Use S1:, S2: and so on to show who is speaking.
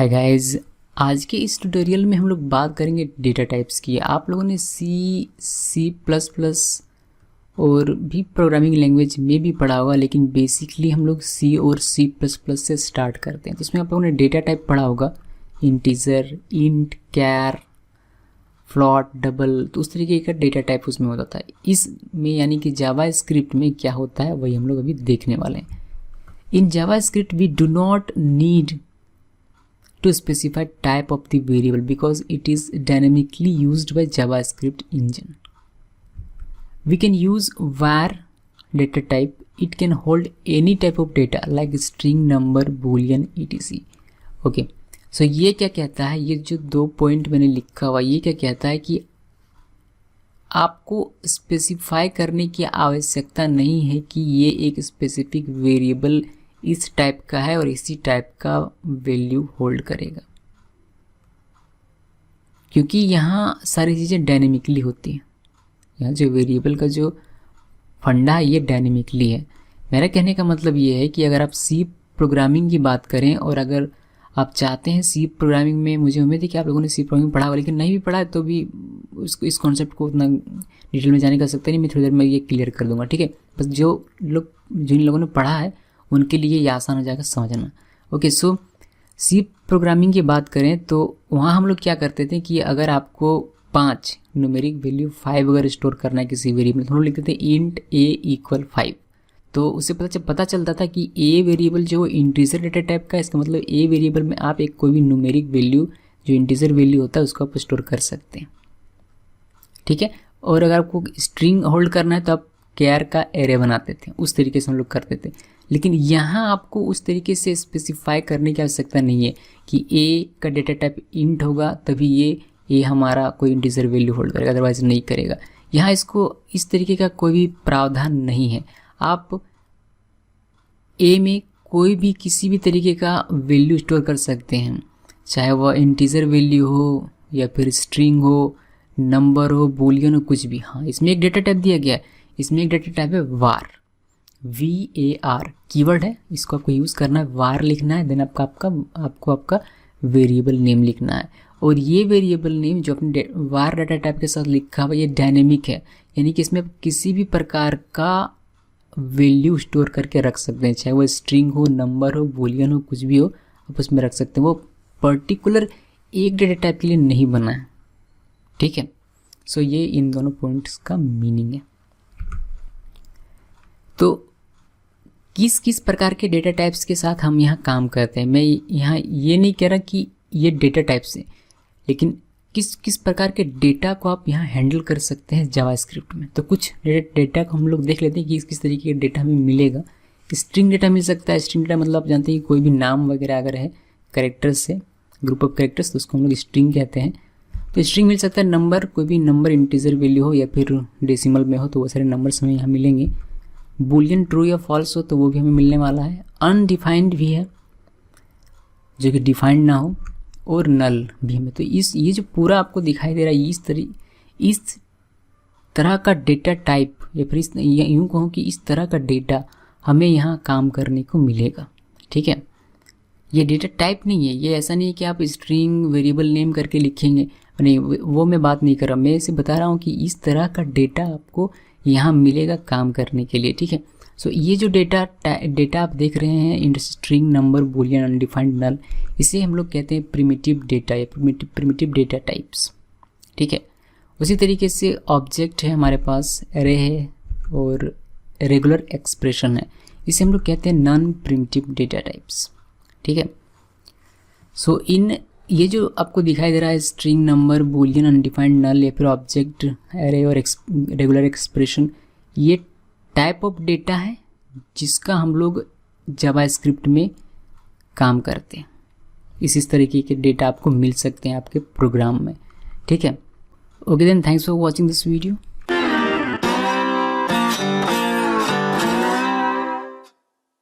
S1: Hi guys, आज के इस ट्यूटोरियल में हम लोग बात करेंगे डेटा टाइप्स की। आप लोगों ने सी प्लस प्लस और भी प्रोग्रामिंग लैंग्वेज में भी पढ़ा होगा, लेकिन बेसिकली हम लोग सी और सी प्लस प्लस से स्टार्ट करते हैं। तो उसमें आप लोगों ने डेटा टाइप पढ़ा होगा, इंटीजर, इंट, कैर, फ्लॉट, डबल, तो उस तरीके का डेटा टाइप उसमें होता था। इसमें यानी कि जावा स्क्रिप्ट में क्या होता है वही हम लोग अभी देखने वाले हैं। In JavaScript we do not need to specify type of the variable because it is dynamically used by JavaScript engine. We can use var data type. It can hold any type of data like string, number, boolean, etc. Okay, so ये क्या कहता है, ये जो 2 point मैंने लिखा हुआ ये क्या कहता है कि आपको स्पेसिफाई करने की आवश्यकता नहीं है कि ये एक स्पेसिफिक वेरिएबल इस टाइप का है और इसी टाइप का वैल्यू होल्ड करेगा, क्योंकि यहाँ सारी चीज़ें डायनेमिकली होती हैं। यहाँ जो वेरिएबल का जो फंडा है ये डायनेमिकली है। मेरा कहने का मतलब ये है कि अगर आप सी प्रोग्रामिंग की बात करें और अगर आप चाहते हैं सी प्रोग्रामिंग में, मुझे उम्मीद है कि आप लोगों ने सी प्रोग्रामिंग पढ़ा हुआ, लेकिन नहीं भी पढ़ा है तो भी उसको इस कॉन्सेप्ट को उतना डिटेल में जाने का सकते नहीं। मैं थोड़ी देर में ये क्लियर कर दूंगा, ठीक है। बस जिन लोगों ने पढ़ा है उनके लिए ये आसान हो जाएगा समझना। ओके, सो सी प्रोग्रामिंग की बात करें तो वहाँ हम लोग क्या करते थे कि अगर आपको 5 न्यूमेरिक वैल्यू 5 अगर स्टोर करना है किसी वेरिएबल में, तो हम लोग लिखते थे इंट ए इक्वल 5। तो उससे पता चलता था कि ए वेरिएबल जो इंटीजर डेटा टाइप का है, इसका मतलब ए वेरिएबल में आप एक कोई भी न्यूमेरिक वैल्यू जो इंटीजर वैल्यू होता है उसको आप स्टोर कर सकते हैं, ठीक है। और अगर आपको स्ट्रिंग होल्ड करना है तो आप कैर का एरे बनाते थे, उस तरीके से हम लोग करते थे। लेकिन यहाँ आपको उस तरीके से स्पेसिफाई करने की आवश्यकता नहीं है कि ए का डेटा टाइप इंट होगा तभी ये ए हमारा कोई इंटीजर वैल्यू होल्ड करेगा, अदरवाइज नहीं करेगा। यहाँ इसको इस तरीके का कोई भी प्रावधान नहीं है। आप ए में कोई भी किसी भी तरीके का वैल्यू स्टोर कर सकते हैं, चाहे वह इंटीजर वैल्यू हो या फिर स्ट्रिंग हो, नंबर हो, बूलियन हो, कुछ भी। हाँ, इसमें एक डेटा टाइप दिया गया है, इसमें एक डेटा टाइप है var, VAR कीवर्ड है, इसको आपको यूज़ करना है, var लिखना है, देन आपको आपका वेरिएबल नेम लिखना है। और ये वेरिएबल नेम जो अपने var डाटा टाइप के साथ लिखा हुआ ये डायनेमिक है, यानी कि इसमें आप किसी भी प्रकार का वैल्यू स्टोर करके रख सकते हैं, चाहे वो स्ट्रिंग हो, नंबर हो, बूलियन हो, कुछ भी हो आप उसमें रख सकते हैं। वो पर्टिकुलर एक डेटा टाइप के लिए नहीं बना है, ठीक है। सो ये इन दोनों पॉइंट्स का मीनिंग है। तो किस किस प्रकार के डेटा टाइप्स के साथ हम यहाँ काम करते हैं, मैं यहाँ ये नहीं कह रहा कि ये डेटा टाइप्स हैं, लेकिन किस किस प्रकार के डेटा को आप यहाँ हैंडल कर सकते हैं जावास्क्रिप्ट में। तो कुछ डेटा को हम लोग देख लेते हैं कि किस तरीके का डेटा हमें मिलेगा। स्ट्रिंग डेटा मिल सकता है। स्ट्रिंग डेटा मतलब आप जानते हैं कि कोई भी नाम वगैरह अगर है कैरेक्टर्स से, ग्रुप ऑफ कैरेक्टर्स, तो उसको हम लोग स्ट्रिंग कहते हैं। तो स्ट्रिंग मिल सकता है। नंबर, कोई भी नंबर इंटीजर वैल्यू हो या फिर डेसिमल में हो तो वो सारे नंबर्स हमें यहाँ मिलेंगे। बूलियन ट्रू या फॉल्स हो तो वो भी हमें मिलने वाला है। अनडिफाइंड भी है जो कि डिफाइंड ना हो, और नल भी हमें। तो ये जो पूरा आपको दिखाई दे रहा है इस तरह का डेटा टाइप, या फिर यूँ कहूँ कि इस तरह का डेटा हमें यहाँ काम करने को मिलेगा, ठीक है। ये डेटा टाइप नहीं है, ये ऐसा नहीं है कि आप स्ट्रिंग वेरिएबल नेम करके लिखेंगे, नहीं, वो मैं बात नहीं कर रहा। मैं इसे बता रहा हूँ कि इस तरह का डेटा आपको यहाँ मिलेगा काम करने के लिए, ठीक है। सो ये जो डेटा आप देख रहे हैं, इन string, number, boolean, undefined, null, इसे हम लोग कहते हैं प्रिमिटिव डेटा या प्रिमिटिव डेटा टाइप्स, ठीक है। उसी तरीके से ऑब्जेक्ट है हमारे पास, एरे है और रेगुलर एक्सप्रेशन है, इसे हम लोग कहते हैं नॉन प्रिमिटिव डेटा टाइप्स, ठीक है। सो ये जो आपको दिखाई दे रहा है स्ट्रिंग, नंबर, बूलियन, अनडिफाइंड, नल या फिर ऑब्जेक्ट, एरे और रेगुलर एक्सप्रेशन, ये टाइप ऑफ डेटा है जिसका हम लोग जावास्क्रिप्ट में काम करते हैं। इस तरीके के डेटा आपको मिल सकते हैं आपके प्रोग्राम में, ठीक है। Okay then, thanks for watching this video.